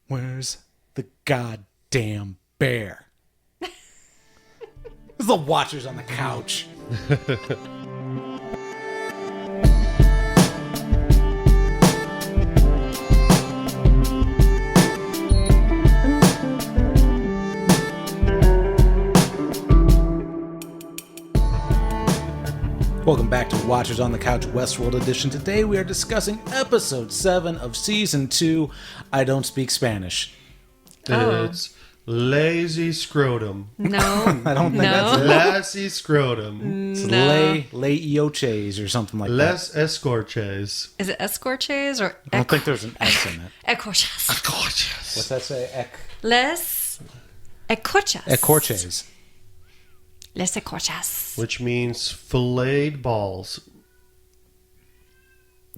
Where's the goddamn bear? This is the Watchers on the Couch. Welcome back to Watchers on the Couch Westworld Edition. Today we are discussing episode 7 of season 2, I Don't Speak Spanish. It's Lazy Scrotum. No. I don't think that's it. Lazy Scrotum. It's No. Écorchés or something like Les Escorches. Is it Écorchés or that. I don't think there's an S in it. Écorchés? Gorgeous. What's that say? Les Écorchés. Écorchés. Les Écorchés. Which means filleted balls.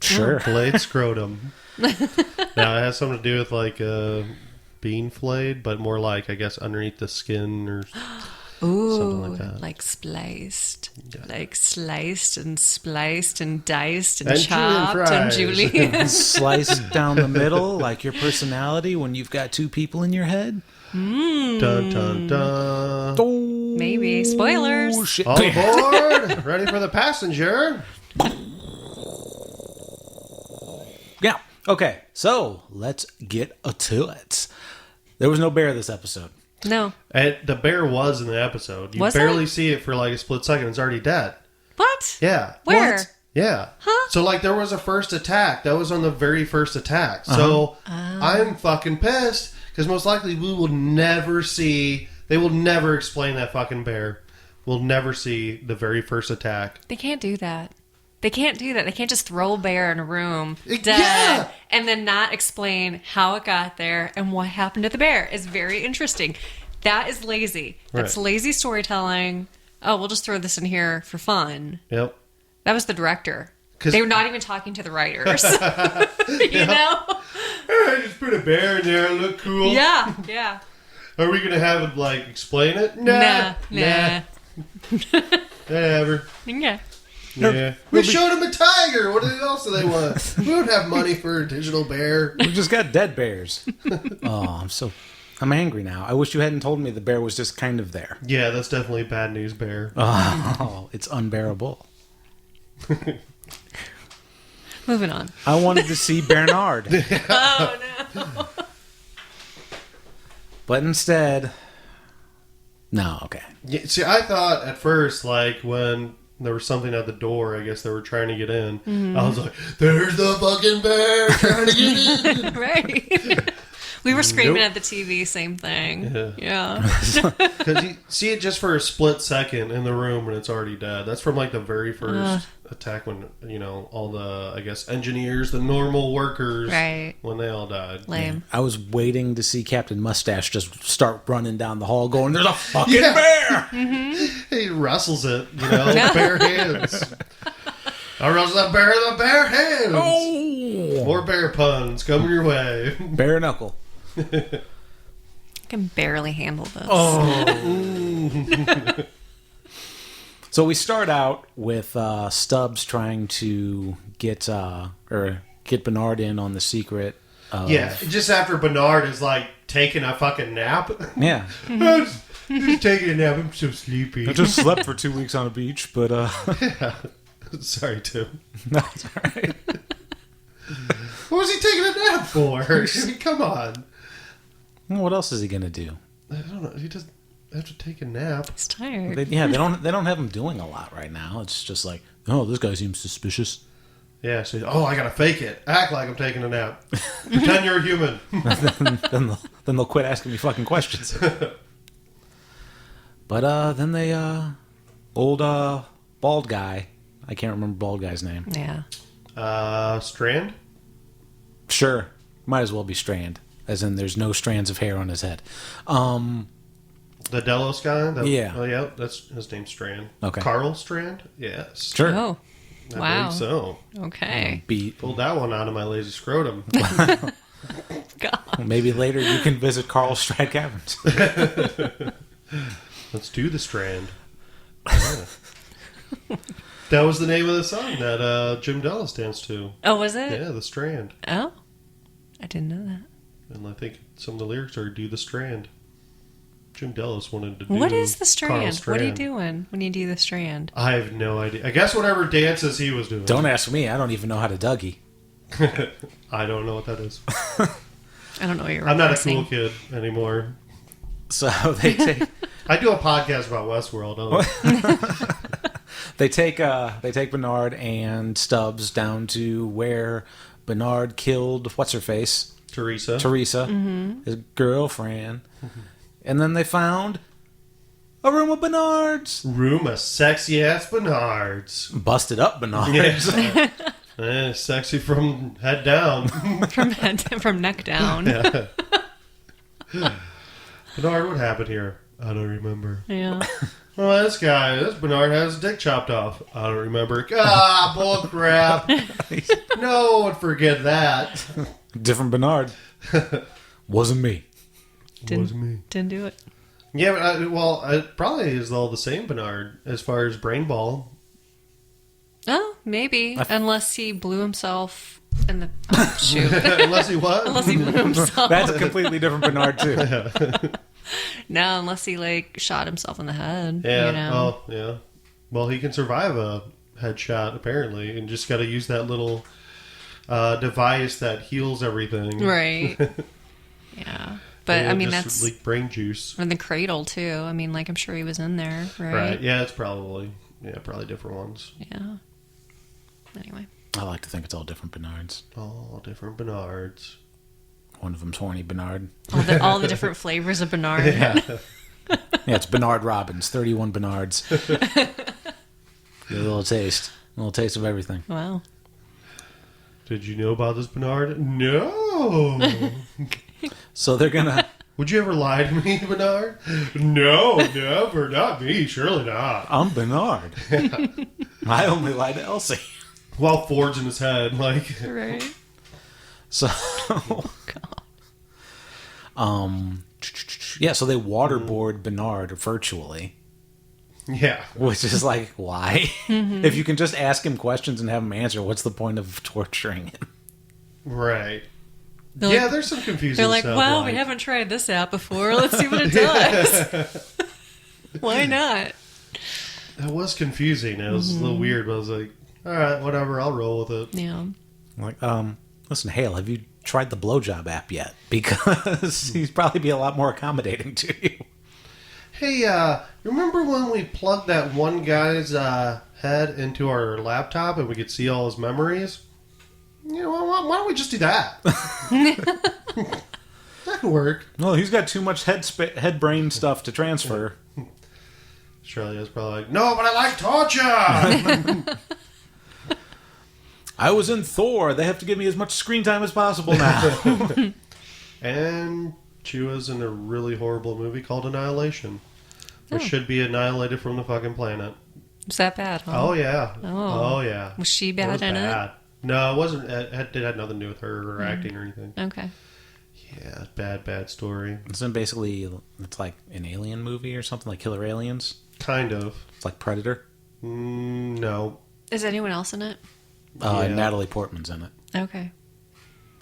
Sure. Filleted scrotum. Now, it has something to do with like being filleted, but more like, I guess, underneath the skin or something like that. Like spliced. Yeah. Like sliced and spliced and diced and, And chopped Julian and fries. Julian. Sliced down the middle like your personality when you've got two people in your head. Dun, dun, dun. Oh, Maybe. Spoilers. shit. All aboard! Ready for the passenger? Yeah. Okay. So let's get to it. There was no bear this episode. No. And the bear was in the episode. You Was barely it? see it for like a split second. It's already dead. What? Yeah. Where? What? Yeah. Huh? So, like, there was a first attack. That was on the very first attack. So, I'm fucking pissed because most likely we will never see... They will never explain that fucking bear. We'll never see the very first attack. They can't do that. They can't do that. They can't just throw a bear in a room dead Yeah. and then not explain how it got there and what happened to the bear. It's very interesting. That is lazy. That's Right. lazy storytelling. Oh, we'll just throw this in here for fun. Yep. That was the director. 'Cause- They were not even talking to the writers. You know? I just put a bear in there. Look cool. Yeah, yeah. Are we going to have it, like, explain it? Nah. Whatever. Yeah. Yeah. We showed them a tiger. What else do they want? We don't have money for a digital bear. We just got dead bears. Oh, I'm angry now. I wish you hadn't told me the bear was just kind of there. Yeah, that's definitely bad news, bear. Oh, it's unbearable. Moving on. I wanted to see Bernard, Oh, no. but instead, no. Okay. Yeah, see, I thought at first, like, when there was something at the door, I guess they were trying to get in, I was like, there's the fucking bear trying to get in. Right. We were screaming Nope. at the TV, same thing. Yeah. Yeah. Because you see it just for a split second in the room when it's already dead. That's from, like, the very first attack when, you know, all the, I guess, engineers, the normal workers, Right. when they all died. Lame. I was waiting to see Captain Mustache just start running down the hall going, there's a fucking Yeah. bear! He wrestles it, you know, with bare hands. I wrestle that bear with the bare hands. Oh! More bear puns coming your way. Bare knuckle. I can barely handle this. Oh. So we start out with Stubbs trying to get Bernard in on the secret. Yeah, just after Bernard is like taking a fucking nap. Yeah. I'm just taking a nap. I'm so sleepy. I just slept for 2 weeks on a beach, but Sorry, Tim. no, it's all right. What was he taking a nap for? I mean, come on. What else is he gonna do? I don't know. He doesn't have to take a nap. He's tired. They don't have him doing a lot right now. It's just like, oh, this guy seems suspicious. Yeah, so I gotta fake it. Act like I'm taking a nap. Pretend you're a human. then they'll quit asking me fucking questions. But then they old bald guy. I can't remember bald guy's name. Yeah. Strand? Sure, might as well be Strand, as in there's no strands of hair on his head. The Delos guy? Yeah. Oh, yeah, that's his name's Strand. Okay. Carl Strand? Yes. Sure. Oh. I Wow. believe so. Okay. Pulled that one out of my lazy scrotum. God. Maybe later you can visit Carl Strand Caverns. Let's do the Strand. Yeah. That was the name of the song that Jim Delos danced to. Oh, was it? Yeah, the Strand. Oh. I didn't know that. And I think some of the lyrics are "Do the Strand." Jim Delos wanted to do. What is the Carl Strand? What are you doing when you do the Strand? I have no idea. I guess whatever dances he was doing. Don't ask me. I don't even know how to Dougie. I don't know what that is. I don't know what you're I'm not a referencing. cool kid anymore. So they take I do a podcast about Westworld. they take Bernard and Stubbs down to where Bernard killed what's her face, Teresa. his girlfriend, and then they found a room of Bernard's, Room of sexy ass Bernards. busted up Bernard's. Sexy from head down. from neck down. Yeah. Bernard, what happened here? I don't remember. Yeah. Well, this Bernard has his dick chopped off. I don't remember. Ah, bull crap. No one would forget that. Different Bernard. Wasn't me. Was me. Didn't do it. Yeah, but it probably is all the same Bernard as far as brain ball. Oh, maybe. Unless he blew himself in the... Oh, shoot. Unless he what? Unless he blew himself. That's a completely different Bernard too. No, unless he, shot himself in the head. Yeah. You know? Oh, yeah. Well, he can survive a headshot, apparently, and just got to use that little device that heals everything. Right. Yeah. But, And I mean, just that's... leak brain juice. in the cradle, too. I mean, I'm sure he was in there, right? Right. Yeah, it's probably different ones. Yeah. Anyway. I like to think it's all different Bernards. All different Bernards. One of them's horny Bernard. All the different flavors of Bernard. Yeah. Yeah, it's Bernard Robbins. 31 Bernards. Get a little taste of everything. Wow. Did you know about this Bernard? No. So they're gonna. Would you ever lie to me, Bernard? No, never. Not me. Surely not. I'm Bernard. I only lie to Elsie. While Ford's in his head, like. Right. So, yeah. So they waterboard Bernard virtually, Yeah. which is like, why? If you can just ask him questions and have him answer, what's the point of torturing him? Right. They're Yeah, like- there's some confusing They're like, stuff. well, we haven't tried this app before. Let's see what it does. Why not? That was confusing. It was a little weird, but I was like, all right, whatever, I'll roll with it. Yeah. Like, listen, Hale, have you tried the blowjob app yet? Because he'd probably be a lot more accommodating to you. Hey, remember when we plugged that one guy's head into our laptop and we could see all his memories? You know, why don't we just do that? That could work. No, he's got too much head brain stuff to transfer. Australia's probably like, no, but I like torture! I was in Thor. They have to give me as much screen time as possible now. And Chewa's in a really horrible movie called Annihilation, which should be annihilated from the fucking planet. Was that bad, huh? Oh, yeah. Oh. Oh, yeah. Was she It bad was in bad. No, it wasn't. It had nothing to do with her or acting or anything. it? Okay. Yeah, bad story. It's like an alien movie or something, like Killer Aliens. Kind of. It's like Predator. No. Is anyone else in it? Yeah. Natalie Portman's in it. Okay.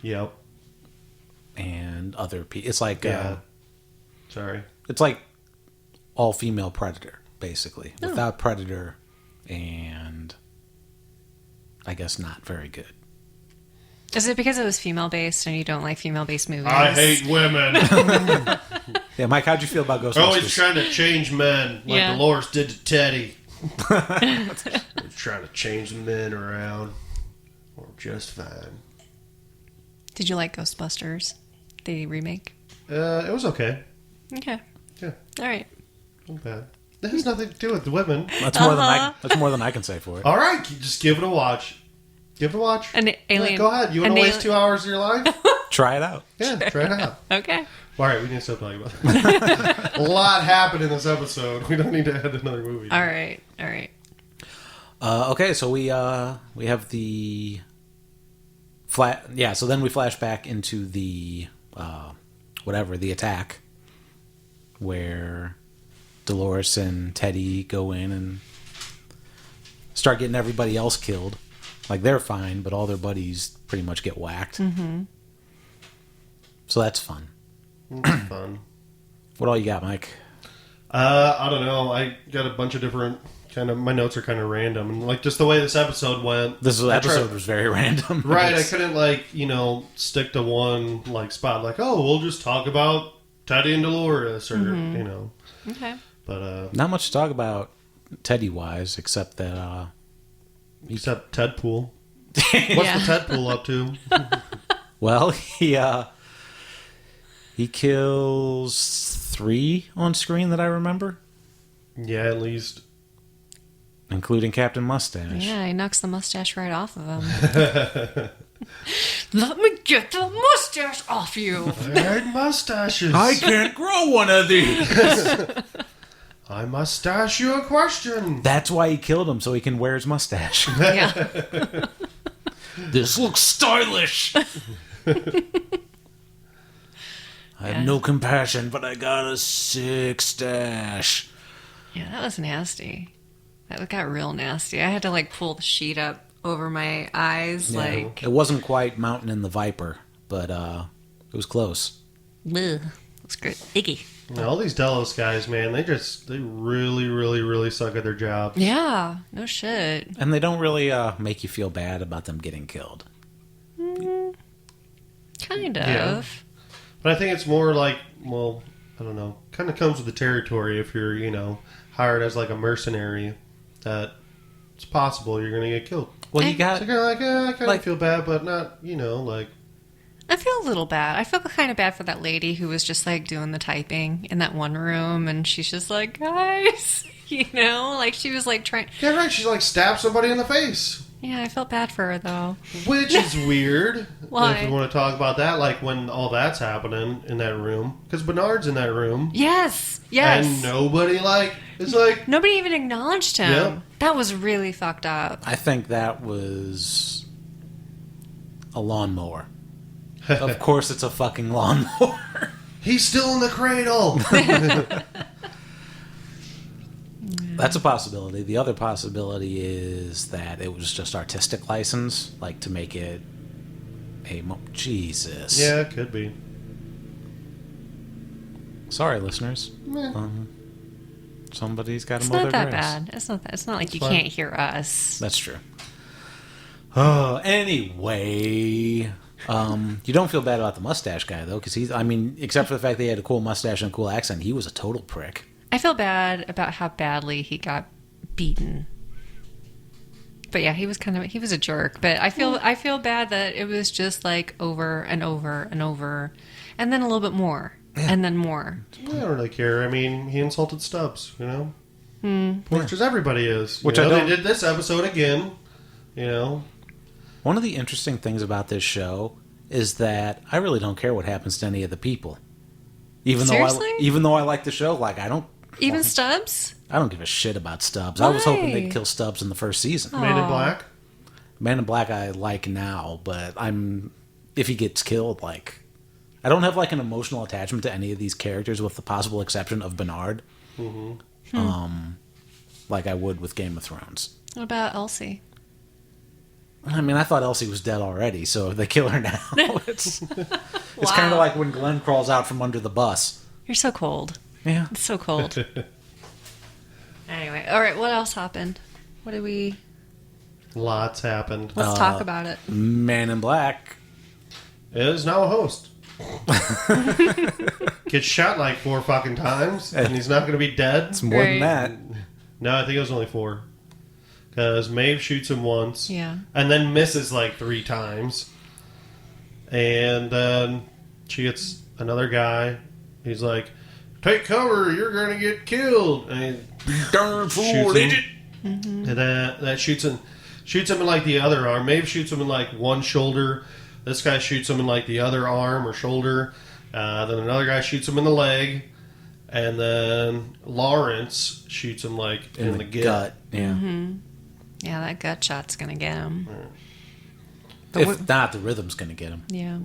Yep. And other people. It's like Yeah. Sorry. it's like all female Predator, basically, without Predator, and I guess not very good. Is it because it was female-based and you don't like female-based movies? I hate women. Yeah, Mike, how'd you feel about Ghostbusters? Always trying to change men like Yeah. Dolores did to Teddy. Always trying to change the men around. Or just fine. Did you like Ghostbusters, the remake? It was okay. Okay. Yeah, All right. not bad. That has nothing to do with the women. That's more than I can say for it. All right, just give it a watch. Give it a watch. An alien. Yeah, go ahead. You want to waste 2 hours of your life? Try it out. Yeah, try it out. Okay. All right, we need to stop talking about that. A lot happened in this episode. We don't need to add another movie. All right. All right. Okay, so we have the flat. Yeah, so then we flash back into the the attack, where Dolores and Teddy go in and start getting everybody else killed. Like, they're fine, but all their buddies pretty much get whacked. Mm-hmm. So that's fun. It's fun. What all you got, Mike? I don't know. I got a bunch of different my notes are kind of random, and like just the way this episode went. This episode was very random, right? I couldn't stick to one spot. Like, oh, we'll just talk about Teddy and Dolores, or Okay. But not much to talk about Teddy wise, except that except Tedpool. What's the Tedpool up to? Well, he kills 3 on screen that I remember. Yeah, at least. Including Captain Mustache. Yeah, he knocks the mustache right off of him. Let me get the mustache off you. I hate mustaches. I can't grow one of these. I must ask you a question. That's why he killed him, so he can wear his mustache. Yeah. This looks stylish. I have no compassion, but I got a sick stash. Yeah, that was nasty. That got real nasty. I had to pull the sheet up over my eyes. Yeah, it wasn't quite Mountain and the Viper, but it was close. Ugh. It was great. Icky. Yeah, all these Delos guys, man, they really, really, really suck at their jobs. Yeah, no shit. And they don't really make you feel bad about them getting killed. Kind of. Yeah. But I think it's more I don't know. Kind of comes with the territory if you're, hired as a mercenary. That it's possible you're going to get killed. Well, you got... So you're I kind of feel bad, but not, I feel a little bad. I feel kind of bad for that lady who was just doing the typing in that one room, and she's just guys, she was trying. Yeah, right. She's stabbed somebody in the face. Yeah, I felt bad for her though. Which is weird. Why? If you want to talk about that, when all that's happening in that room, because Bernard's in that room. Yes. And nobody it's nobody even acknowledged him. Yep. That was really fucked up. I think that was a lawnmower. Of course it's a fucking lawnmower. He's still in the cradle. That's a possibility. The other possibility is that it was just artistic license, to make it Jesus. Yeah, it could be. Sorry, listeners. Somebody's got to mow their It's not that grass. bad. It's not like you fine. can't hear us. That's true. Anyway, you don't feel bad about the mustache guy, though, because except for the fact that he had a cool mustache and a cool accent, he was a total prick. I feel bad about how badly he got beaten. But yeah, he was a jerk. But I feel bad that it was just over and over and over, and then a little bit more, and then more. I don't really care. He insulted Stubbs, which is everybody is. Which they did this episode again. One of the interesting things about this show is that I really don't care what happens to any of the people. Even though I like the show, I don't. Even Stubbs? I don't give a shit about Stubbs. Why? I was hoping they'd kill Stubbs in the first season. Man in Black? Man in Black I like now, but if he gets killed, I don't have an emotional attachment to any of these characters with the possible exception of Bernard. Mm-hmm. Like I would with Game of Thrones. What about Elsie? I thought Elsie was dead already, so if they kill her now, it's kind of like when Glenn crawls out from under the bus. You're so cold. Yeah. It's so cold. Anyway, all right, what else happened? What did we... Lots happened. Let's talk about it. Man in Black is now a host. Gets shot 4 fucking times, and he's not going to be dead. It's more than that. No, I think it was only 4. Because Maeve shoots him once. Yeah. And then misses 3 times. And then she gets another guy. He's like, take cover, you're going to get killed. And he Darn fool, idiot. Mm-hmm. And that shoots him in the other arm. Maeve shoots him in one shoulder. This guy shoots him in the other arm or shoulder. Then another guy shoots him in the leg. And then Lawrence shoots him in the gut. Yeah. Mm-hmm. Yeah, that gut shot's going to get him. If not, the rhythm's going to get him. Yeah.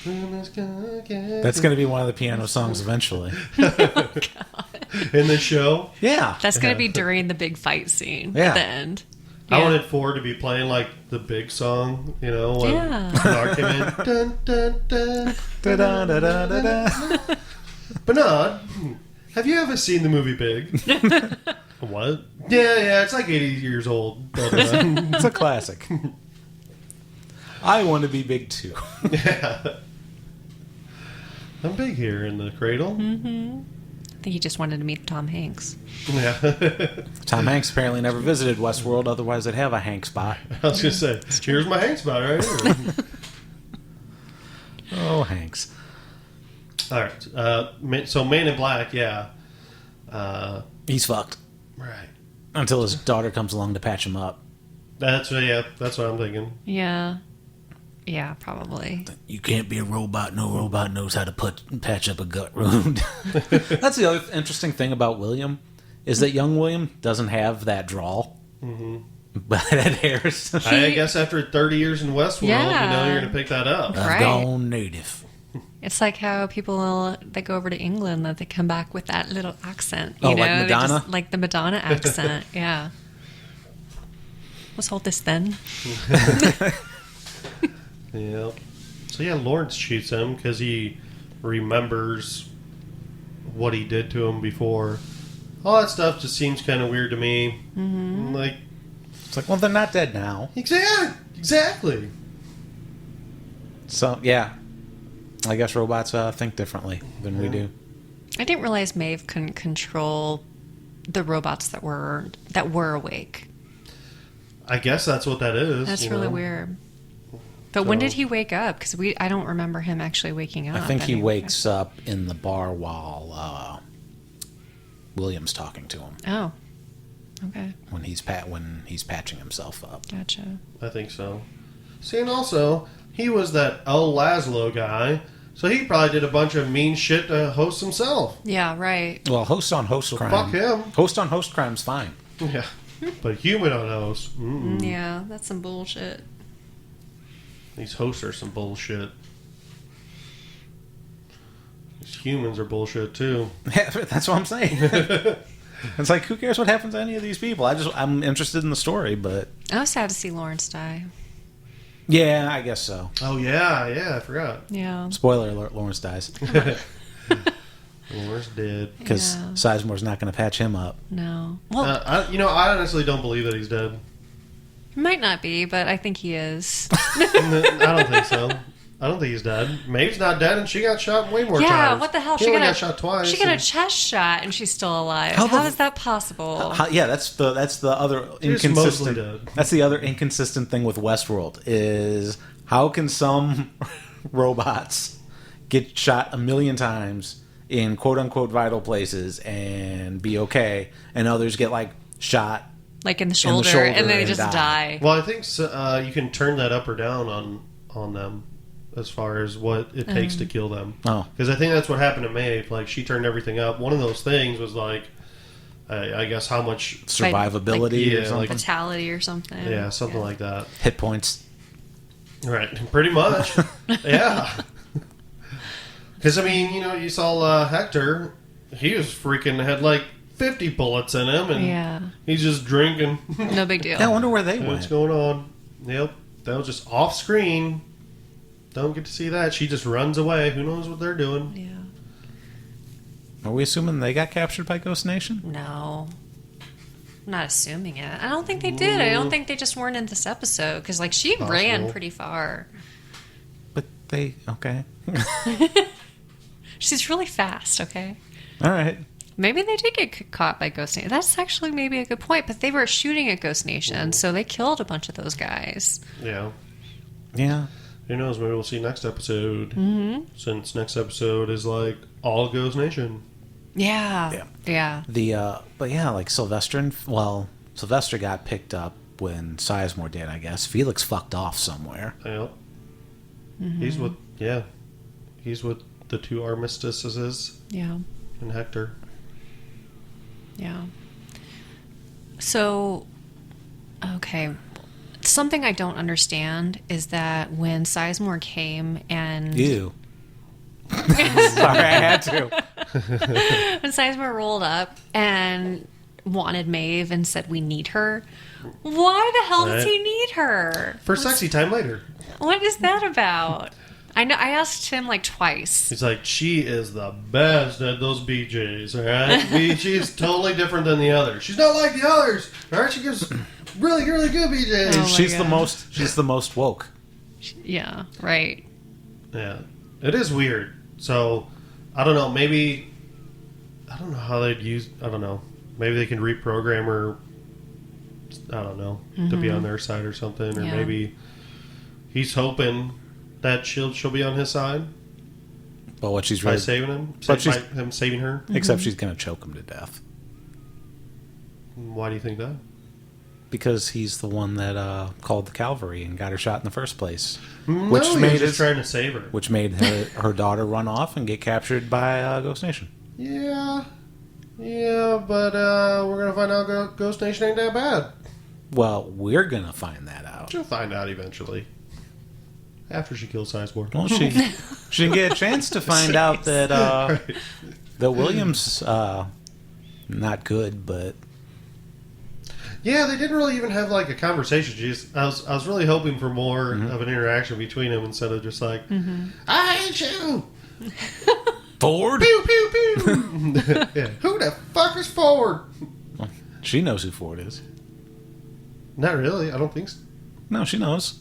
That's going to be one of the piano songs eventually. Oh, God. In the show? Yeah. That's going to be during the big fight scene Yeah. at the end. I wanted 4 to be playing like the big song, when Bernard came in. Dun, dun, dun, Da, da, da, da, da, da. Bernard, have you ever seen the movie Big? What? Yeah, it's like 80 years old. But, It's a classic. I want to be big too. yeah. I'm big here in the cradle. I think he just wanted to meet Tom Hanks. Yeah. Tom Hanks apparently never visited Westworld, otherwise they'd have a Hank spot. I was going to say, here's my Hank spot right here. Oh, Hanks. All right. So Man in Black, yeah. He's fucked. Right. Until his daughter comes along to patch him up. That's what I'm thinking. Yeah. Yeah, probably. You can't be a robot. No robot knows how to patch up a gut wound. That's the other interesting thing about William, is that young William doesn't have that drawl. Mm-hmm. But Ed Harris. I guess after 30 years in Westworld, you're going to pick that up. I've Right. gone native. It's like how people that go over to England that they come back with that little accent. Oh, You know? like They Madonna? just, like the Madonna accent. Yeah. Let's hold this then. Yeah. So yeah, Lawrence shoots him because he remembers what he did to him before. All that stuff just seems kind of weird to me. Mm-hmm. Like, It's like, well, they're not dead now. exactly. So, yeah. I guess robots think differently than we do. I didn't realize Maeve couldn't control the robots that were awake. I guess that's what that is. That's really weird. But when did he wake up? Because I don't remember him actually waking up. I think he wakes up in the bar while William's talking to him. Oh, okay, When he's patching himself up. gotcha. I think so. See, and also, he was that El Laszlo guy, so he probably did a bunch of mean shit to host himself. Yeah, right. Well, host on host crime. Fuck him. Host on host crime's fine. Yeah. But human on host. Mm-mm. Yeah, that's some bullshit. These hosts are some bullshit. These humans are bullshit too. That's what I'm saying. It's like, who cares what happens to any of these people? I'm interested in the story, but I was sad to see Lawrence die. yeah, I guess so. Oh yeah, I forgot. Yeah. Spoiler alert: Lawrence dies Lawrence dead. because Yeah. Sizemore's not going to patch him up. No. Well, I honestly don't believe that he's dead. he might not be, but I think he is. I don't think so. I don't think he's dead. Maeve's not dead, and she got shot way more times. Yeah, what the hell? She only got shot twice. She got a and- chest shot and she's still alive. How How the- is that possible? Yeah, that's the other She's inconsistent. mostly dead. That's the other inconsistent thing with Westworld is how can some robots get shot a million times in quote unquote vital places and be okay, and others get like shot. Like in the shoulder, and then they and just die. Well, I think you can turn that up or down on them as far as what it takes to kill them. Oh, Because I think that's what happened to Maeve. Like, she turned everything up. One of those things was like, I guess how much... survivability or yeah, something. like- Fatality or something. Yeah, something like that. Hit points. Right, pretty much. Yeah. Because, I mean, you saw Hector. He was had like 50 bullets in him, and Yeah. he's just drinking. No big deal. Yeah, I wonder where they What's went. going on? Yep, that was just off screen. Don't get to see that. She just runs away. Who knows what they're doing? Yeah. Are we assuming they got captured by Ghost Nation? No. I'm not assuming it. I don't think they did. I don't think they just weren't in this episode. Because, like, she ran Possible. pretty far. But they okay. She's really fast, okay? All right. Maybe they did get caught by Ghost Nation. That's actually maybe a good point. But they were shooting at Ghost Nation, so they killed a bunch of those guys. Yeah. Yeah. Who knows? Maybe we'll see next episode. Mm-hmm. Since next episode is like all Ghost Nation. Yeah. Yeah. Yeah. But yeah, like Sylvester got picked up when Sizemore did, I guess. Felix fucked off somewhere. Yep. Mm-hmm. He's with the two armistices Yeah. and Hector. Yeah. So, okay. Something I don't understand is that when Sizemore came and... Ew. Sorry, I had to. when Sizemore rolled up and wanted Maeve and said, we need her, Why the hell does Right. he need her? For sexy time later. What is that about? I know. I asked him like twice. He's like, she is the best at those BJs, all right? She's totally different than the others. She's not like the others, all right? She gives really, really good BJs. Oh my She's the gosh. most woke. Yeah, right. Yeah, it is weird. So, I don't know. Maybe I don't know how they'd use. I don't know. Maybe they can reprogram her. I don't know, to be on their side or something, or Yeah. maybe he's hoping that she'll be on his side But what she's by really, saving him, But by she's- him saving her. except she's gonna choke him to death Why do you think that? because he's the one that called the cavalry and got her shot in the first place, No, which he made was just his, trying to save her. which made her daughter run off and get captured by Ghost Nation. Yeah, but we're gonna find out Ghost Nation ain't that bad. Well, we're gonna find that out. She'll find out eventually. After she kills Cyborg. Well, she didn't get a chance to find out that Right. that William's not good, but Yeah, they didn't really even have like a conversation. I was really hoping for more of an interaction between them instead of just like, I hate you. Ford. Pew pew pew. Yeah. Who the fuck is Ford? She knows who Ford is. Not really. I don't think so. No, she knows.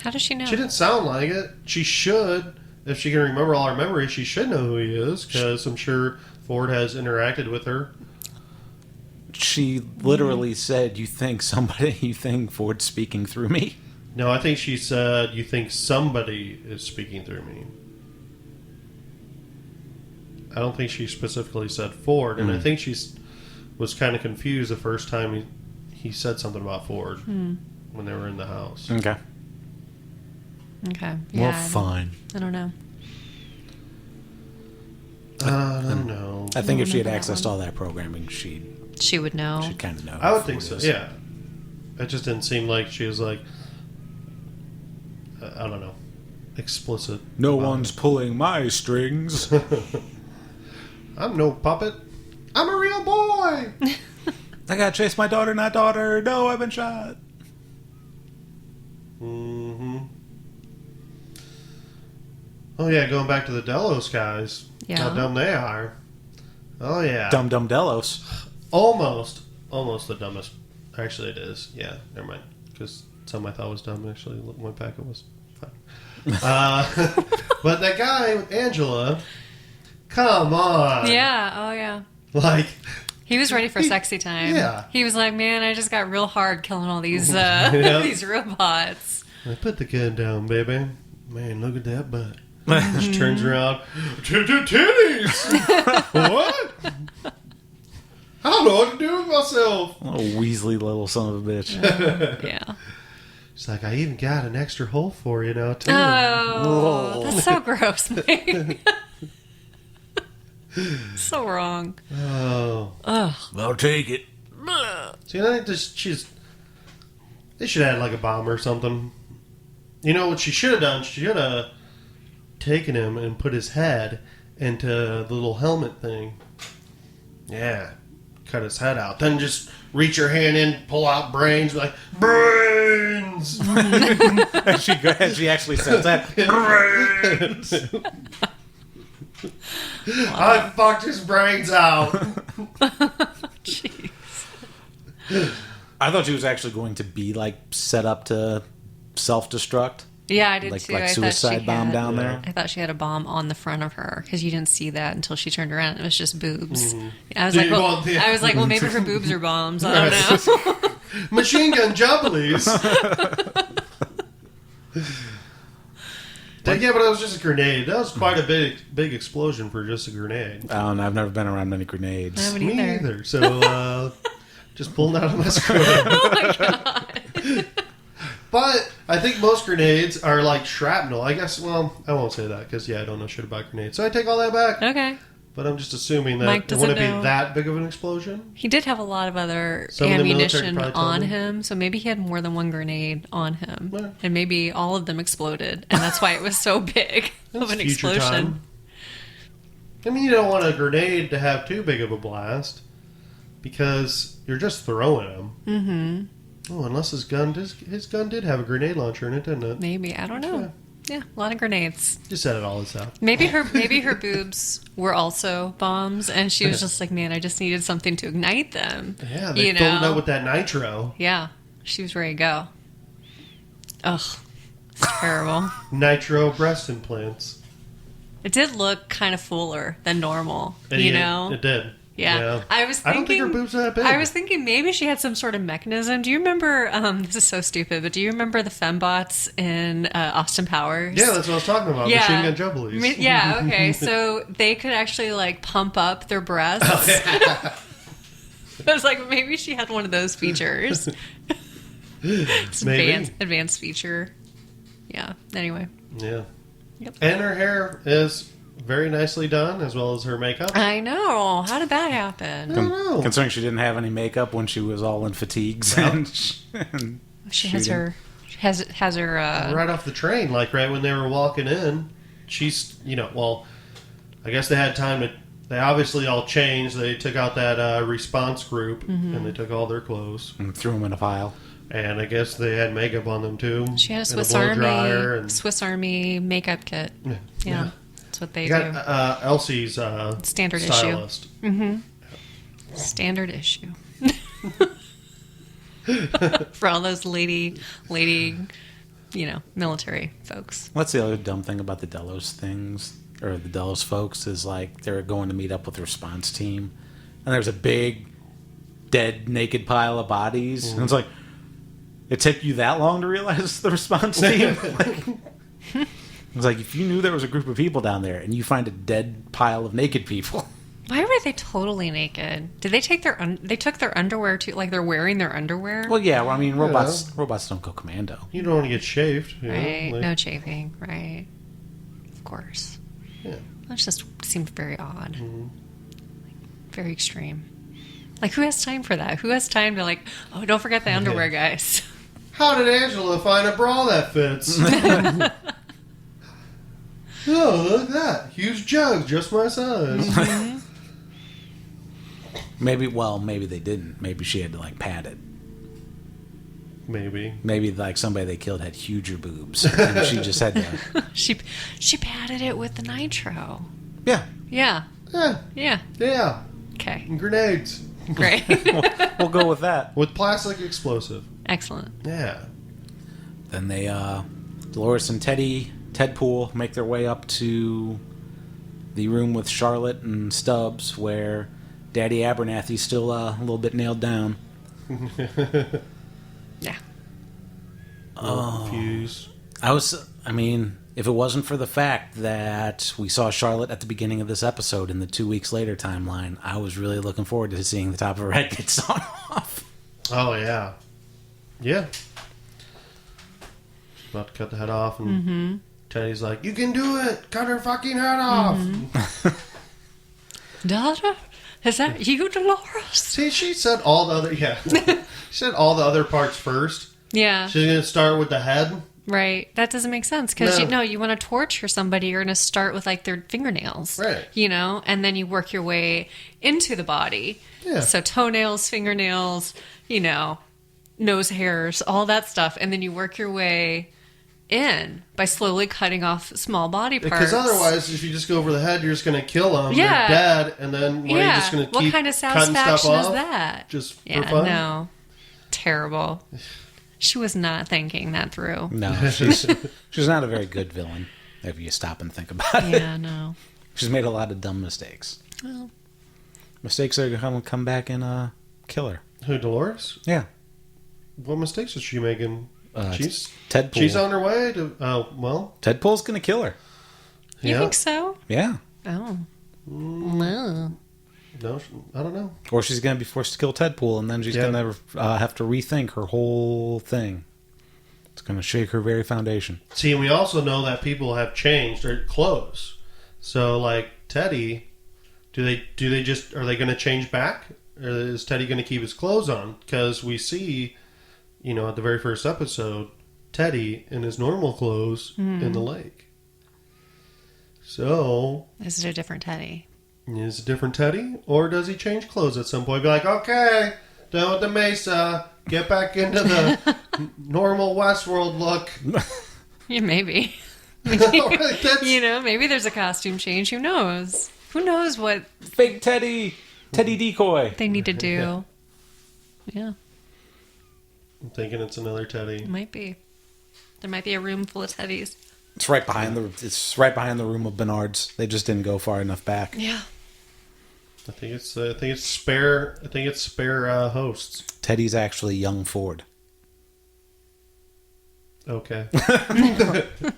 How does she know? She didn't sound like it. She should. If she can remember all her memories, she should know who he is because I'm sure Ford has interacted with her. She literally said, "You think Ford's speaking through me?" No, I think she said, you think somebody is speaking through me. I don't think she specifically said Ford, and I think she was kind of confused the first time he said something about Ford when they were in the house. Okay. Okay. Well, Yeah, fine. I don't know. I don't know. I think if she had remember that accessed one. all that programming, she'd She would know. kind of know. I who would think Ford so, is. yeah. It just didn't seem like she was like, I don't know, explicit. No about one's pulling my strings. it. I'm no puppet. I'm a real boy. I gotta chase my daughter, not daughter. No, I've been shot. Mm-hmm. Oh yeah, going back to the Delos guys. Yeah. How dumb they are. Oh yeah. Dum Dum Delos. Almost the dumbest. Actually, it is. Yeah, never mind. Because some I thought was dumb. Actually, went back. It was fine. But that guy with Angela, come on. Yeah. Oh, yeah. Like, He was ready for sexy time. Yeah. He was like, man, I just got real hard killing all these Yeah. these robots. I put the gun down, baby. Man, look at that butt. Just turns around. Titties. What? I don't know what to do with myself. Oh, Weasley little son of a bitch. Yeah. She's like, I even got an extra hole for you now, too. Oh, Whoa. that's so gross, Mike. So wrong. Oh. Ugh. I'll take it. See, I think they should add like a bomb or something. You know what she should have done? She should have taken him and put his head into the little helmet thing. Yeah. Cut his head out. Then just reach your hand in, pull out brains, like, brains! she actually says that. Brains. I fucked his brains out. Jeez. I thought she was actually going to be like set up to self-destruct, Yeah, I did like too. like I thought suicide she bomb had, down Yeah. there. I thought she had a bomb on the front of her because you didn't see that until she turned around. It was just boobs. I was Did like, you well, want the- I was like, well, maybe her boobs are bombs. I don't know. Machine gun jumblies. Yeah, but it was just a grenade. That was quite a big explosion for just a grenade. I don't know. I've never been around many grenades. I haven't Me either. either. So, just pulling out of my scrotum. Oh my god. But I think most grenades are like shrapnel. I guess, well, I won't say that because, I don't know shit about grenades. So I take all that back. Okay. But I'm just assuming that Mike it doesn't wouldn't be know. that big of an explosion. He did have a lot of other Some of the military ammunition probably told on him. him, so maybe he had more than one grenade on him. Yeah. And maybe all of them exploded, and that's why it was so big of That's an future explosion. time. I mean, you don't want a grenade to have too big of a blast. because you're just throwing him. Mm-hmm. Oh, unless his gun did have a grenade launcher in it, didn't it? Maybe, I don't know. Yeah, a lot of grenades. Just said it all this out. Maybe her boobs were also bombs, and she was just like, man, I just needed something to ignite them. Yeah, they filled it up with that nitro. Yeah, she was ready to go. Ugh, it's terrible. Nitro breast implants. It did look kind of fuller than normal, you know? It did. Yeah. I was thinking, I don't think her boobs are that big. I was thinking maybe she had some sort of mechanism. Do you remember, this is so stupid, but do you remember the fembots in Austin Powers? Yeah, that's what I was talking about. Yeah. Machine Gun Jubblies. Yeah, okay. So they could actually, like, pump up their breasts. I was like, maybe she had one of those features. It's advanced feature. Yeah, anyway. Yeah. Yep. And her hair is very nicely done, as well as her makeup. I know. How did that happen? I don't know. Considering she didn't have any makeup when she was all in fatigues. And She has her right off the train, like right when they were walking in. She's, I guess they had time to. They obviously all changed. They took out that response group and they took all their clothes and threw them in a pile. And I guess they had makeup on them too. She had a Swiss Army makeup kit. Yeah. That's what they do. Elsie's standard stylist. issue. Mm-hmm. Standard issue. For all those lady, military folks. What's the other dumb thing about the Delos things, or the Delos folks, is like they're going to meet up with the response team, and there's a big, dead, naked pile of bodies, and it's like, it took you that long to realize it's the response team? It's like, if you knew there was a group of people down there and you find a dead pile of naked people. Why were they totally naked? Did they take they took their underwear too? Like they're wearing their underwear? Well, yeah. Well, I mean, robots don't go commando. You don't want to get shaved, right? No chafing, right? Of course. Yeah. That just seemed very odd, very extreme. Like, who has time for that? Who has time to oh, don't forget the underwear, guys. How did Angela find a bra that fits? Oh, look at that. Huge jugs, just my size. Mm-hmm. Maybe they didn't. Maybe she had to, pad it. Maybe. Maybe, somebody they killed had huger boobs. And she just had to... She padded it with the nitro. Yeah. Yeah. Yeah. Yeah. Yeah. Okay. And grenades. Great. We'll go with that. With plastic explosive. Excellent. Yeah. Then they, Dolores and Tedpool make their way up to the room with Charlotte and Stubbs, where Daddy Abernathy's still a little bit nailed down. Yeah. Confused. If it wasn't for the fact that we saw Charlotte at the beginning of this episode in the 2 weeks later timeline, I was really looking forward to seeing the top of her head get sawn off. Oh, yeah. Yeah. She's about to cut the head off, and Teddy's like, "You can do it! Cut her fucking head off!" Daughter? Is that you, Dolores? See, she said all the other... Yeah. She said all the other parts first. Yeah. She's going to start with the head. Right. That doesn't make sense because, No. you want to torture somebody, you're going to start with, their fingernails. Right. And then you work your way into the body. Yeah. So toenails, fingernails, nose hairs, all that stuff. And then you work your way in by slowly cutting off small body parts. Because otherwise, if you just go over the head, you're just going to kill them. Yeah. They're dead, and then you're just going to keep what kind of cutting stuff satisfaction off? is that? Just Yeah, for fun? no. Terrible. She was not thinking that through. No, she's not a very good villain, if you stop and think about it. Yeah, no. She's made a lot of dumb mistakes. Well, Mistakes that are going to come back and kill her. Who, Dolores? Yeah. What mistakes is she making? Tedpool. She's on her way to... well... Tedpool's going to kill her. you think so? Yeah. Oh. No. No, I don't know. Or she's going to be forced to kill Tedpool, and then she's going to have to rethink her whole thing. It's going to shake her very foundation. See, and we also know that people have changed their clothes. So, Teddy, are they going to change back? Or is Teddy going to keep his clothes on? Because we see, at the very first episode, Teddy in his normal clothes in the lake. So... Is it a different Teddy? Is it a different Teddy? Or does he change clothes at some point? Be like, okay, done with the Mesa. Get back into the normal Westworld look. Yeah, maybe. Right, You know, maybe there's a costume change. Who knows? Who knows what Fake Teddy decoy. they need to do? Yeah, I'm thinking it's another Teddy. it might be. There might be a room full of teddies. It's right behind the room of Bernard's. They just didn't go far enough back. Yeah. I think it's spare hosts. Teddy's actually young Ford. Okay.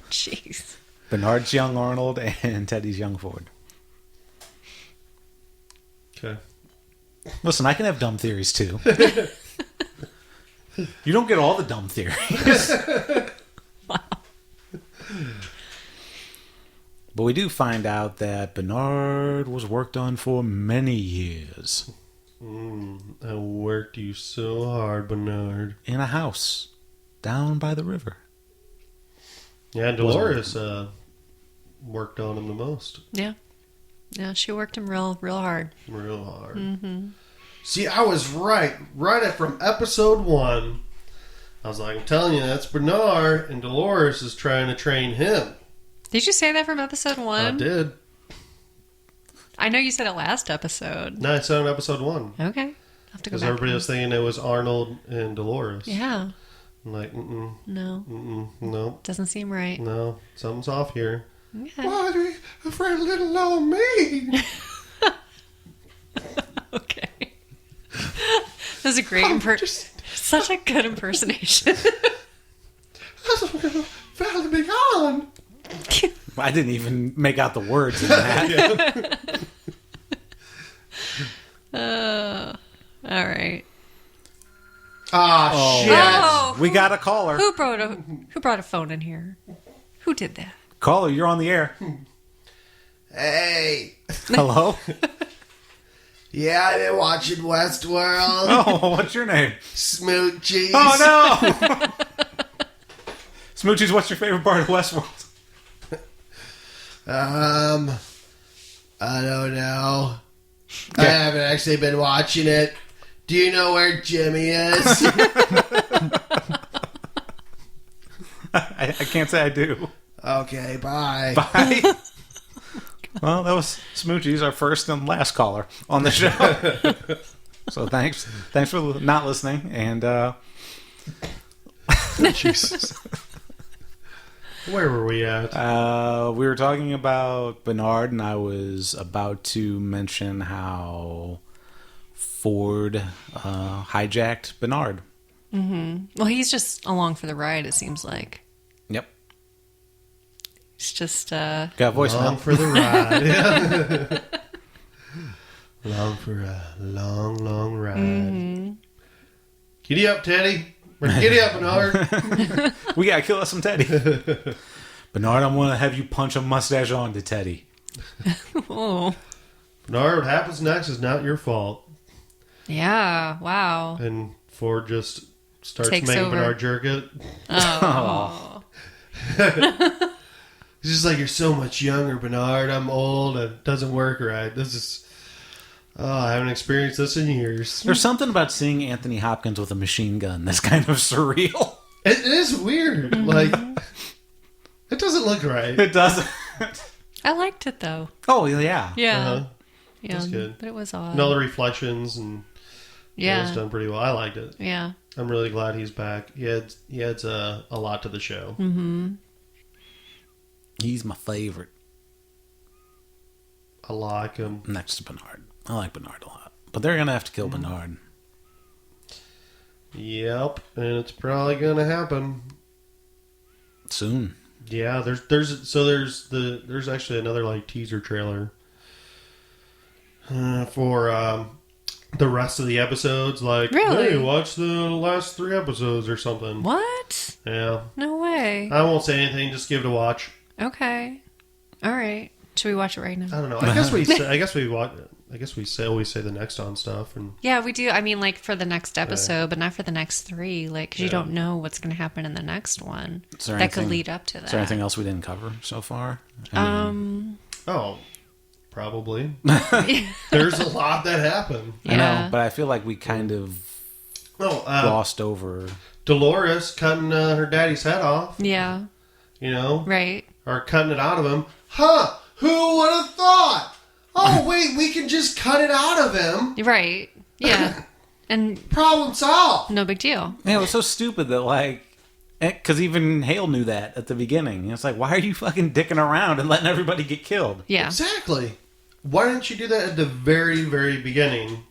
Jeez. Bernard's young Arnold and Teddy's young Ford. Okay. Listen, I can have dumb theories too. You don't get all the dumb theories. Wow. But we do find out that Bernard was worked on for many years. I worked you so hard, Bernard. In a house down by the river. Yeah, Dolores worked on him the most. Yeah. Yeah, she worked him real hard. Real hard. Mm-hmm. See, I was right. From episode 1. I was like, I'm telling you, that's Bernard, and Dolores is trying to train him. Did you say that from episode 1? I did. I know you said it last episode. No, I said it in episode 1. Okay. I'll have to go Because back. everybody was thinking it was Arnold and Dolores. Yeah. I'm like, no, Doesn't seem right. no, something's off here. Okay. Why are you afraid of little old me? Okay. That was a great such a good impersonation. Father be gone. I didn't even make out the words in that. All right. Ah, shit. Oh, We got a caller. who brought a phone in here? Who did that? Caller, you're on the air. Hey. Hello? Yeah, I've been watching Westworld. Oh, what's your name? Smoochies. Oh, no! Smoochies, what's your favorite part of Westworld? I don't know. I haven't actually been watching it. Do you know where Jimmy is? I can't say I do. Okay, bye. Bye. Well, that was Smoochies, our first and last caller on the show. So thanks for not listening. And Jesus. Where were we at? we were talking about Bernard, and I was about to mention how Ford hijacked Bernard. Mm-hmm. Well, he's just along for the ride, it seems like. Yep. It's just, Got voicemail. Long for the ride. Long for a long, long ride. Mm-hmm. Giddy up, Teddy. Giddy up, Bernard. We gotta kill us some Teddy. Bernard, I want to have you punch a mustache on to Teddy. oh. Bernard, what happens next is not your fault. Yeah, wow. And Ford just starts Takes making over. Bernard jerk it. Oh. He's just like, you're so much younger, Bernard. I'm old. It doesn't work right. This is... Oh, I haven't experienced this in years. There's something about seeing Anthony Hopkins with a machine gun that's kind of surreal. It is weird. Mm-hmm. Like, it doesn't look right. It doesn't. I liked it, though. Oh, yeah. Yeah. Uh-huh. Yeah, That's good. but it was odd. And all the reflections, and it yeah. was done pretty well. I liked it. Yeah. I'm really glad he's back. He adds a lot to the show. Mm-hmm. He's my favorite. I like him. Next to Bernard. I like Bernard a lot. But they're going to have to kill Bernard. Yep, and it's probably gonna happen Soon. Yeah, there's actually another like teaser trailer for the rest of the episodes. Like, Really? hey, watch the last 3 episodes or something. What? Yeah, No way. I won't say anything. Just give it a watch. Okay. All right. Should we watch it right now? I don't know. I guess we watch. I guess we always say the next on stuff, and Yeah, we do. I mean, like for the next episode, but not for the next 3. Like, because you Yeah. don't know what's going to happen in the next one. Is there That could anything- lead up to that. Is there anything else we didn't cover so far? I mean, oh, Probably. There's a lot that happened. Yeah. I know, but I feel like we kind of glossed over. Dolores cutting her daddy's head off. Yeah. You know? Right. Or cutting it out of him. Huh! Who would have thought? Oh, wait, we can just cut it out of him. Right. Yeah. And problem solved. no big deal. Yeah, it was so stupid that, like, because even Hale knew that at the beginning. It's like, why are you fucking dicking around and letting everybody get killed? Yeah. Exactly. Why didn't you do that at the very, very beginning?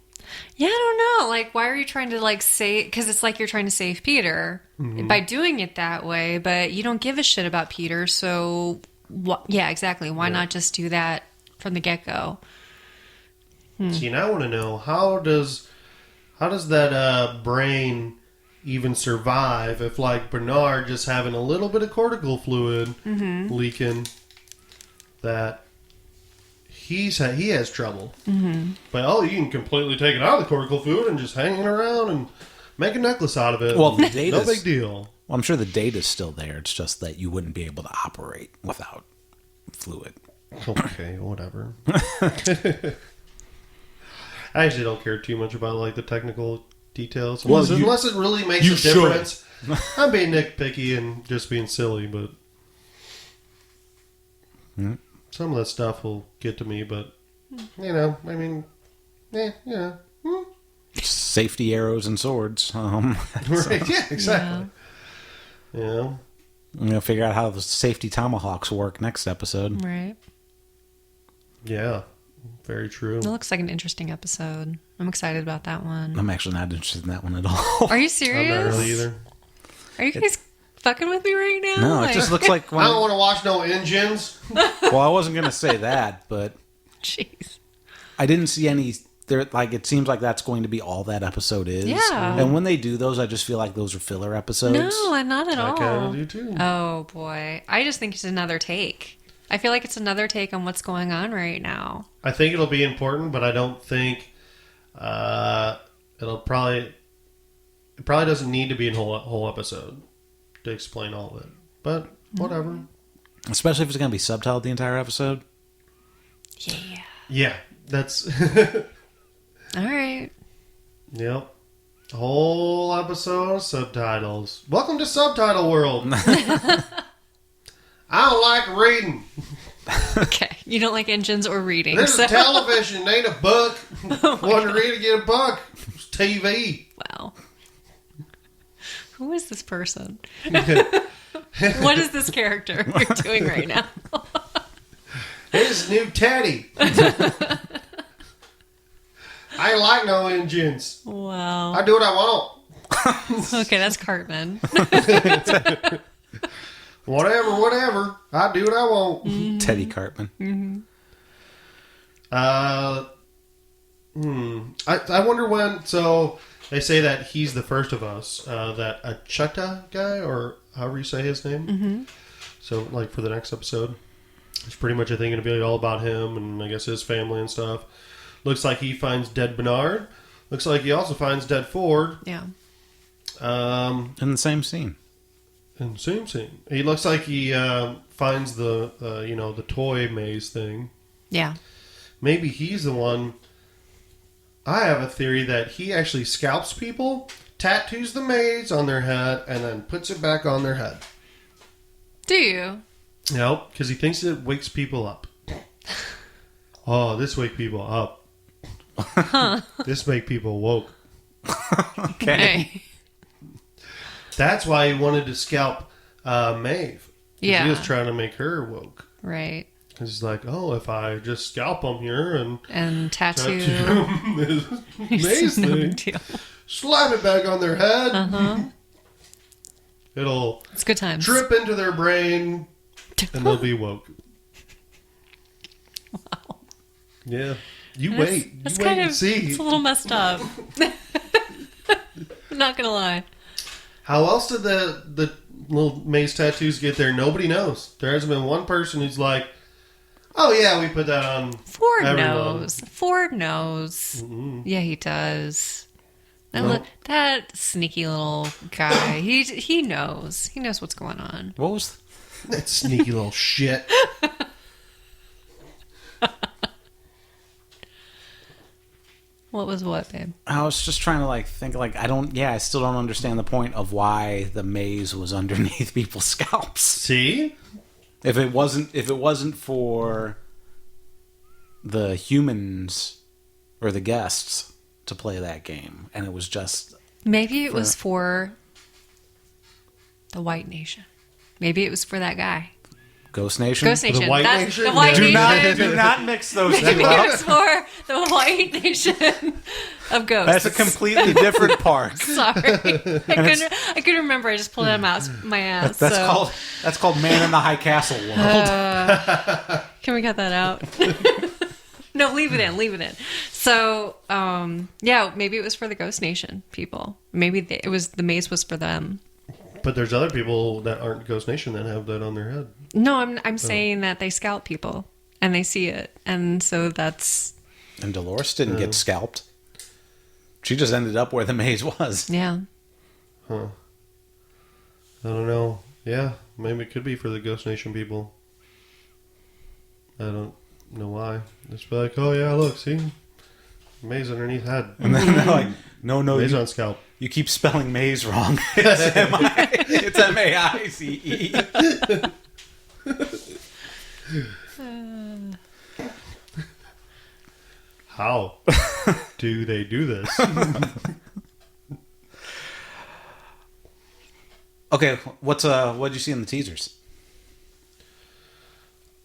Yeah, I don't know. Like, why are you trying to, like, save... Because it's like you're trying to save Peter by doing it that way, but you don't give a shit about Peter, so... Yeah, exactly. Why not just do that from the get-go? See, now I want to know, how does that brain even survive if, like, Bernard just having a little bit of cortical fluid leaking, that he has trouble. But, you can completely take it out of the cortical fluid and just hang it around and make a necklace out of it. Well, the data's... no big deal. Well, I'm sure the data's still there. It's just that you wouldn't be able to operate without fluid. Okay, whatever. I actually don't care too much about, like, the technical details. Unless it really makes a difference. I'm being nitpicky and just being silly, but some of that stuff will get to me, but, I mean, yeah. Safety arrows and swords. Right, yeah, exactly. Yeah. I'm going to figure out how the safety tomahawks work next episode. Right. Yeah. Very true. It looks like an interesting episode. I'm excited about that one. I'm actually not interested in that one at all. Are you I'm serious? not really either. Are you guys fucking with me right now? No, it just looks like... I don't want to watch no engines. Well, I wasn't going to say that, but... Jeez. I didn't see any... it seems like that's going to be all that episode is. Yeah. And when they do those, I just feel like those are filler episodes. No, I'm not at all. I kind of do too. Oh, boy. I just think it's another take. I feel like it's another take on what's going on right now. I think it'll be important, but I don't think it probably doesn't need to be a whole episode to explain all of it. But whatever. Especially if it's going to be subtitled the entire episode. Yeah. Yeah, that's... All right. Yep. A whole episode of subtitles. Welcome to Subtitle World. I don't like reading. Okay. You don't like engines or reading. This So. is television. It ain't a book. Want to read it, get a book. It's TV. Wow. Who is this person? What is this character you're doing right now? It's new Teddy. I ain't like no engines. Wow. I do what I want. Okay, that's Cartman. Whatever. I do what I want. Mm-hmm. Teddy Cartman. Mm-hmm. I wonder when... So, they say that he's the first of us. That Acheta guy, or however you say his name. Mm-hmm. So, like, for the next episode, it's pretty much, I think, going to be all about him and, I guess, his family and stuff. Looks like he finds dead Bernard. Looks like he also finds dead Ford. Yeah. In the same scene. And same scene. He looks like he finds the toy maze thing. Yeah. Maybe he's the one. I have a theory that he actually scalps people, tattoos the maze on their head, and then puts it back on their head. Do you? Nope, because he thinks it wakes people up. Oh, this wake people up. Huh. This make people woke. Okay. That's why he wanted to scalp Maeve. Yeah. He was trying to make her woke. Right. He's like, oh, if I just scalp him here and tattoo this maze no thing, big deal. slap it back on their head, it'll It's good times. drip into their brain, and they'll be woke. Wow. Yeah. You wait. That's You wait kind and of, see. it's a little messed up. I'm not gonna lie. How else did the little maze tattoos get there? Nobody knows. There hasn't been one person who's like, oh yeah, we put that on Ford everyone. knows. Ford knows. Mm-hmm. Yeah, he does. That, Nope. that sneaky little guy. He knows. He knows what's going on. What was... That sneaky little shit. What was what, babe? I was just trying to think I still don't understand the point of why the maze was underneath people's scalps. See? If it wasn't for the humans or the guests to play that game, and it was just Maybe it was for the White Nation. Maybe it was for that guy. Ghost Nation. Ghost Nation. The White That's Nation? The White Nation. Do not mix those Maybe two it up. was for the White Nation of ghosts. That's a completely different park. Sorry, I couldn't remember. I just pulled them out my ass. That's called Man in the High Castle World. Can we cut that out? No, leave it in. Leave it in. So, yeah, maybe it was for the Ghost Nation people. Maybe the maze was for them. But there's other people that aren't Ghost Nation that have that on their head. No, I'm saying that they scalp people and they see it, and so that's. And Dolores didn't get scalped. She just ended up where the maze was. Yeah. Huh. I don't know. Yeah, maybe it could be for the Ghost Nation people. I don't know why. Just be like, oh yeah, look, see? Maze underneath head. And then they're like, no, Maze on scalp. you keep spelling maze wrong. It's M-A-I-Z-E. How do they do this? Okay, what'd you see in the teasers?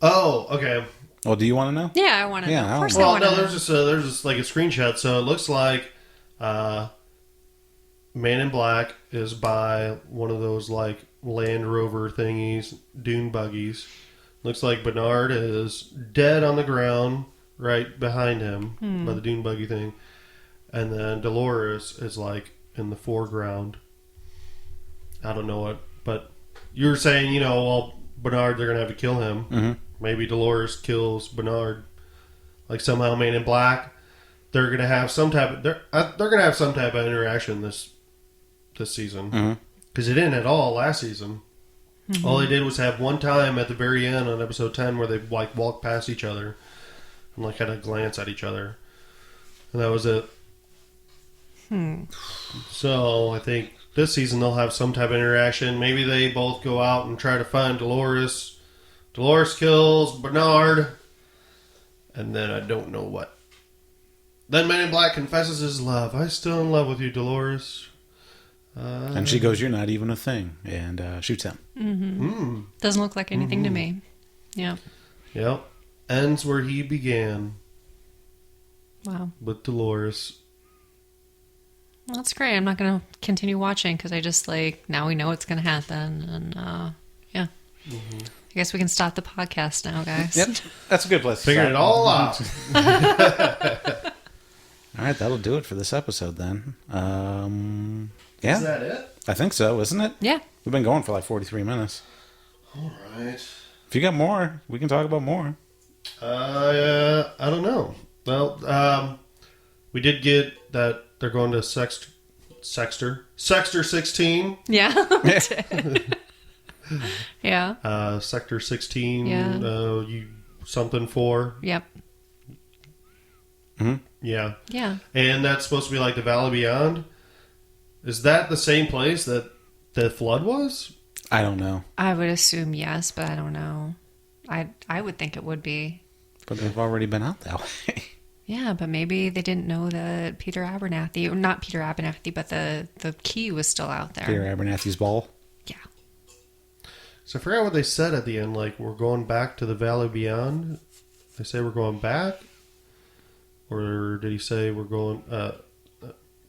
Oh, okay. Well, do you want to know? Yeah, I want to. Yeah, Of course, Well, I want no, to. there's just like a screenshot. So it looks like Man in Black is by one of those like Land Rover thingies, dune buggies. Looks like Bernard is dead on the ground right behind him by the dune buggy thing. And then Dolores is like in the foreground. I don't know what, but you're saying, well, Bernard, they're going to have to kill him. Mm-hmm. Maybe Dolores kills Bernard. Like somehow Man in Black, they're going to have some type of, they're going to have some type of interaction this season. Because they didn't at all last season. Mm-hmm. All they did was have one time at the very end on episode 10 where they like walked past each other and like had a glance at each other. And that was it. So I think this season they'll have some type of interaction. Maybe they both go out and try to find Dolores. Dolores kills Bernard. And then I don't know what. Then Man in Black confesses his love. I'm still in love with you, Dolores. And she goes, "You're not even a thing," and shoots him. Mm-hmm. Doesn't look like anything to me. Yeah. Yep. Ends where he began. Wow. With Dolores. Well, that's great. I'm not going to continue watching because I just now we know what's going to happen, and yeah. Mm-hmm. I guess we can stop the podcast now, guys. Yep, that's a good place. Figured it all out. All right, that'll do it for this episode then. Yeah. Is that it? I think so, isn't it? Yeah. We've been going for like 43 minutes. All right. If you got more, we can talk about more. I don't know. Well, we did get that they're going to Sexter 16. Yeah. Yeah. Sector 16. Yeah. You something 4. Yep. Mm-hmm. Yeah. Yeah. And that's supposed to be like the Valley Beyond. Is that the same place that the flood was? I don't know. I would assume yes, but I don't know. I would think it would be. But they've already been out that way. Yeah, but maybe they didn't know that Peter Abernathy, or not Peter Abernathy, but the key was still out there. Peter Abernathy's ball. Yeah. So I forgot what they said at the end. Like, we're going back to the Valley Beyond. They say we're going back? Or did he say we're going...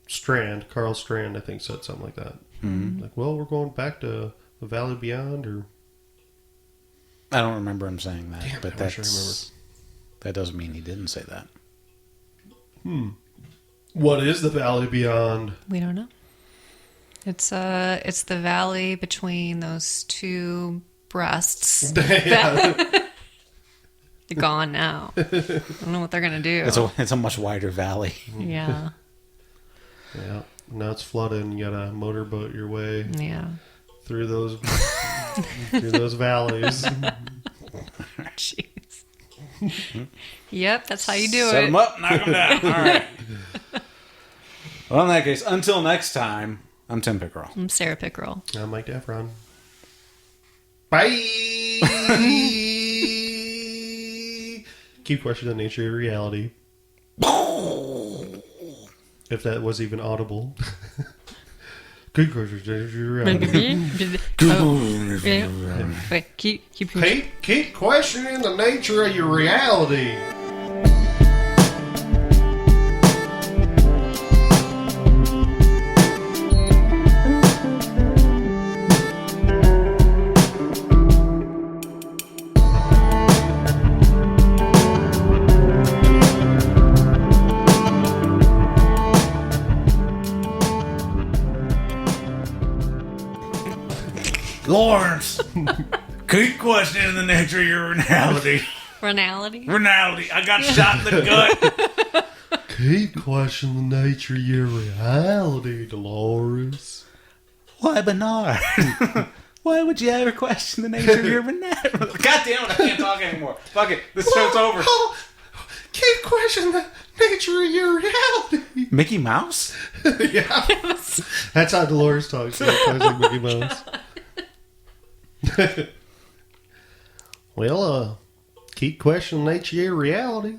Strand, Carl Strand, I think, said something like that. Mm-hmm. Like, well, we're going back to the Valley Beyond, or... I don't remember him saying that, Damn, but I wish I remember. That doesn't mean he didn't say that. What is the Valley Beyond? We don't know. It's the valley between those two breasts. Yeah. They're gone now. I don't know what they're gonna do. It's a much wider valley. Yeah. Yeah. Now it's flooding. You gotta motorboat your way Yeah. through those valleys. Jeez. Yep, that's how you do Set it. him up, knock him down. All right. Well, in that case, until next time, I'm Tim Pickerel. I'm Sarah Pickerel. I'm Mike Efron. Bye! Keep questioning the nature of reality. If that was even audible. Keep questioning the nature of reality. Wait, keep questioning the nature of your reality. Lawrence, keep questioning the nature of your reality. Ronality? Ronality, I got shot in the gut. Keep questioning the nature of your reality, Dolores. Why, Bernard? Why would you ever question the nature of your reality? God damn it, I can't talk anymore. Fuck it, this show's over. Keep questioning the nature of your reality. Mickey Mouse? Yeah. Yes. That's how Dolores talks. She talks like Mickey Mouse. Well, keep questioning the nature of your reality.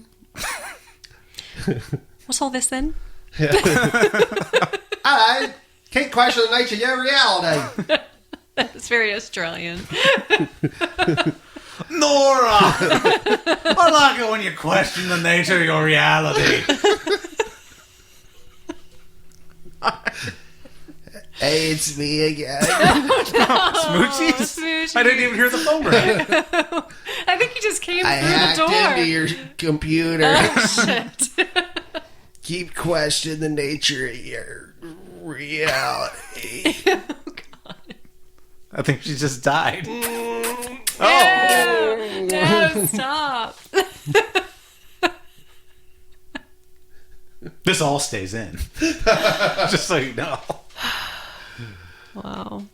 What's all this then? I can't question the nature of your reality. That's very Australian. Nora! I like it when you question the nature of your reality. Hey, it's me again. Smoochies? Smoochies. I didn't even hear the phone ring. I think he just came I through hacked the door. into your computer. Oh, shit. Keep questioning the nature of your reality. Oh, God. I think she just died. Oh. No, stop. This all stays in. Just so you know. Wow.